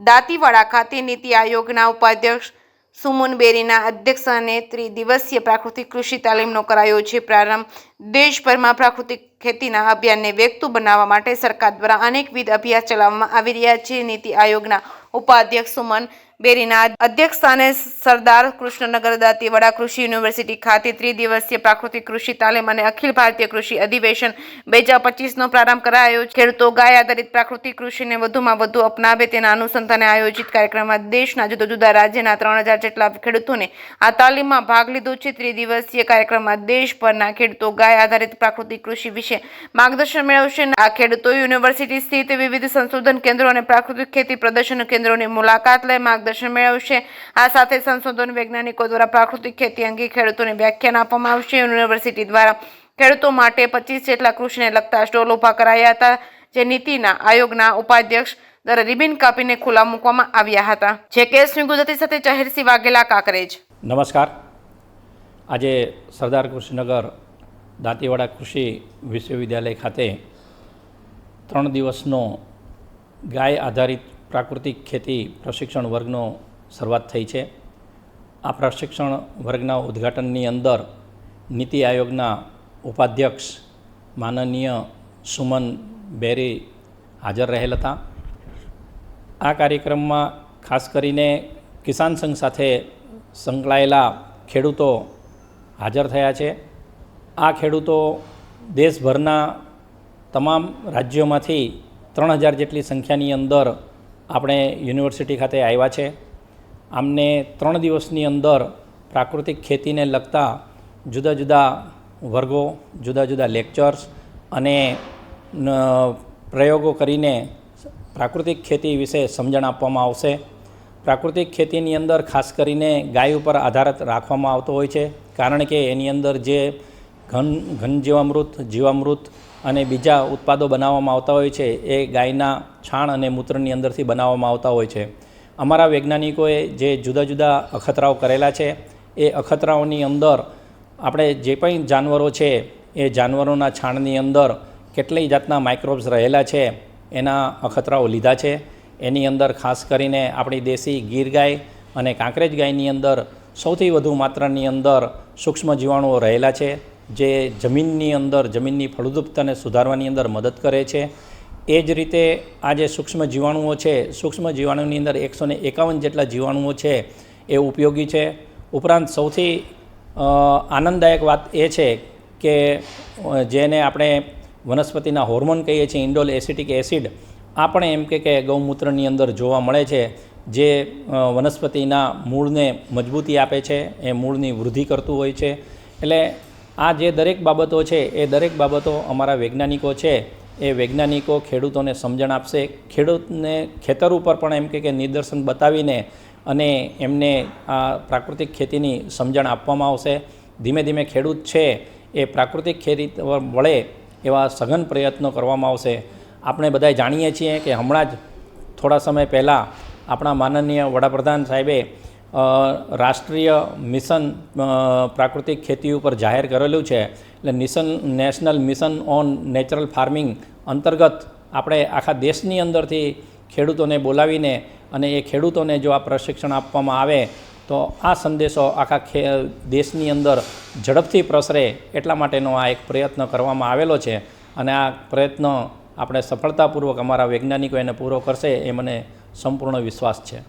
દાંતીવાડા ખાતે નીતિ આયોગના ઉપાધ્યક્ષ સુમન બેરીના અધ્યક્ષસ્થાને ત્રિદિવસીય પ્રાકૃતિક કૃષિ તાલીમનો કરાયો છે પ્રારંભ। દેશભરમાં પ્રાકૃતિક ખેતીના અભિયાનને વેગતું બનાવવા માટે સરકાર દ્વારા અનેકવિધ અભિયાન ચલાવવામાં આવી રહ્યા છે। નીતિ આયોગના ઉપાધ્યક્ષ સુમન બેરીના અધ્યક્ષસ્થાને સરદાર કૃષ્ણનગર દાંતીવાડા કૃષિ યુનિવર્સિટી ખાતે ત્રિદિવસીય પ્રાકૃતિક કૃષિ તાલીમ અને અખિલ ભારતીય કૃષિ અધિવેશન 2025નો પ્રારંભ કરાયો છે। ખેડૂતો ગાય આધારિત પ્રાકૃતિક કૃષિને વધુમાં વધુ અપનાવે તેના અનુસંધાને આયોજિત કાર્યક્રમમાં દેશના જુદા જુદા રાજ્યના 3000 જેટલા ખેડૂતોને આ તાલીમમાં ભાગ લીધો છે। ત્રિદિવસીય કાર્યક્રમમાં દેશભરના ખેડૂતો ગાય આધારિત પ્રાકૃતિક કૃષિ વિશે માર્ગદર્શન મેળવશે। આ ખેડૂતો યુનિવર્સિટી સ્થિત વિવિધ સંશોધન કેન્દ્રો અને પ્રાકૃતિક ખેતી પ્રદર્શન કેન્દ્રોની મુલાકાત લઈ માર્ગદર્શન મેળવશે। આ સાથે સંશોધન વૈજ્ઞાનિકો દ્વારા પ્રાકૃતિક ખેતી અંગે ખેડૂતોને વ્યાખ્યાન આપવામાં આવશે। યુનિવર્સિટી દ્વારા ખેડૂતો માટે 25 જેટલા કૃષિને લગતા સ્ટોલ ઊભા કરાયા હતા, જે નીતિના આયોગના ઉપાધ્યક્ષ દ્વારા રિબિન કાપીને ખુલ્લા મૂકવામાં આવ્યા હતા। જે કેસની ગુજરાતી સાથે જાહેરસિંહ વાઘેલા કાંકરેજ। નમસ્કાર। આજે સરદાર કૃષ્ણનગર દાંતીવાડા કૃષિ વિશ્વવિદ્યાલય ખાતે 3 દિવસનો ગાય આધારિત પ્રાકૃતિક ખેતી પ્રશિક્ષણ વર્ગનો શરૂઆત થઈ છે। આ પ્રશિક્ષણ વર્ગના ઉદ્ઘાટનની અંદર નીતિ આયોગના ઉપાધ્યક્ષ માનનીય સુમન બેરી હાજર રહેલ હતા। આ કાર્યક્રમમાં ખાસ કરીને કિસાન સંઘ સાથે સંકળાયેલા ખેડૂતો હાજર થયા છે। આ ખેડૂતો દેશભરના તમામ રાજ્યોમાંથી 3000 જેટલી સંખ્યાની અંદર આપણે યુનિવર્સિટી ખાતે આવ્યા છે। આમને 3 દિવસની અંદર પ્રાકૃતિક ખેતીને લગતા જુદા જુદા વર્ગો, જુદા જુદા લેક્ચર્સ અને પ્રયોગો કરીને પ્રાકૃતિક ખેતી વિશે સમજણ આપવામાં આવશે। પ્રાકૃતિક ખેતીની અંદર ખાસ કરીને ગાય ઉપર આધાર રાખવામાં આવતો હોય છે, કારણ કે એની અંદર જે ઘન જીવામૃત અને બીજા ઉત્પાદો બનાવવામાં આવતા હોય છે એ ગાયના છાણ અને મૂત્રની અંદરથી બનાવવામાં આવતા હોય છે। અમારા વૈજ્ઞાનિકોએ જે જુદા જુદા અખતરાઓ કરેલા છે એ અખતરાઓની અંદર આપણે જે પણ જાનવરો છે એ જાનવરોના છાણની અંદર કેટલી જાતના માઇક્રોબ્સ રહેલા છે એના અખતરાઓ લીધા છે। એની અંદર ખાસ કરીને આપણી દેશી ગીર ગાય અને કાંકરેજ ગાયની અંદર સૌથી વધુ માત્રાની અંદર સૂક્ષ્મ જીવાણુઓ રહેલા છે, જે જમીનની અંદર જમીનની ફળદ્રુપતાને સુધારવાની અંદર મદદ કરે છે। એ જ રીતે આ જે સૂક્ષ્મ જીવાણુઓ છે, સૂક્ષ્મ જીવાણુની અંદર 151 જેટલા જીવાણુઓ છે એ ઉપયોગી છે। ઉપરાંત સૌથી આનંદદાયક વાત એ છે કે જેને આપણે વનસ્પતિના હોર્મોન કહીએ છીએ, ઇન્ડોલ એસિટિક એસિડ, આ પણ એમ કે ગૌમૂત્રની અંદર જોવા મળે છે, જે વનસ્પતિના મૂળને મજબૂતી આપે છે, એ મૂળની વૃદ્ધિ કરતું હોય છે। એટલે આ જે દરેક બાબતો છે એ દરેક બાબતો અમારા વૈજ્ઞાનિકો છે એ વૈજ્ઞાનિકો ખેડૂતોને સમજણ આપશે। ખેડૂતને ખેતર ઉપર પણ એમ કે નિદર્શન બતાવીને અને એમને આ પ્રાકૃતિક ખેતીની સમજણ આપવામાં આવશે। ધીમે ધીમે ખેડૂત છે એ પ્રાકૃતિક ખેતી વળે એવા સઘન પ્રયત્નો કરવામાં આવશે। આપણે બધા જાણીએ છીએ કે હમણાં જ થોડા સમય પહેલાં આપણા માનનીય વડાપ્રધાન સાહેબે રાષ્ટ્રીય મિશન પ્રાકૃતિક ખેતી ઉપર જાહેર કરેલું છે। એટલે national mission on natural farming અંતર્ગત આપણે આખા દેશની અંદરથી ખેડૂતોને બોલાવીને અને એ ખેડૂતોને જો આ પ્રશિક્ષણ આપવામાં આવે તો આ સંદેશો આખા દેશની અંદર ઝડપથી પ્રસરે એટલા માટેનો આ એક પ્રયત્ન કરવામાં આવેલો છે, અને આ પ્રયત્ન આપણે સફળતાપૂર્વક અમારા વૈજ્ઞાનિકો એને પૂરો કરશે એ મને સંપૂર્ણ વિશ્વાસ છે।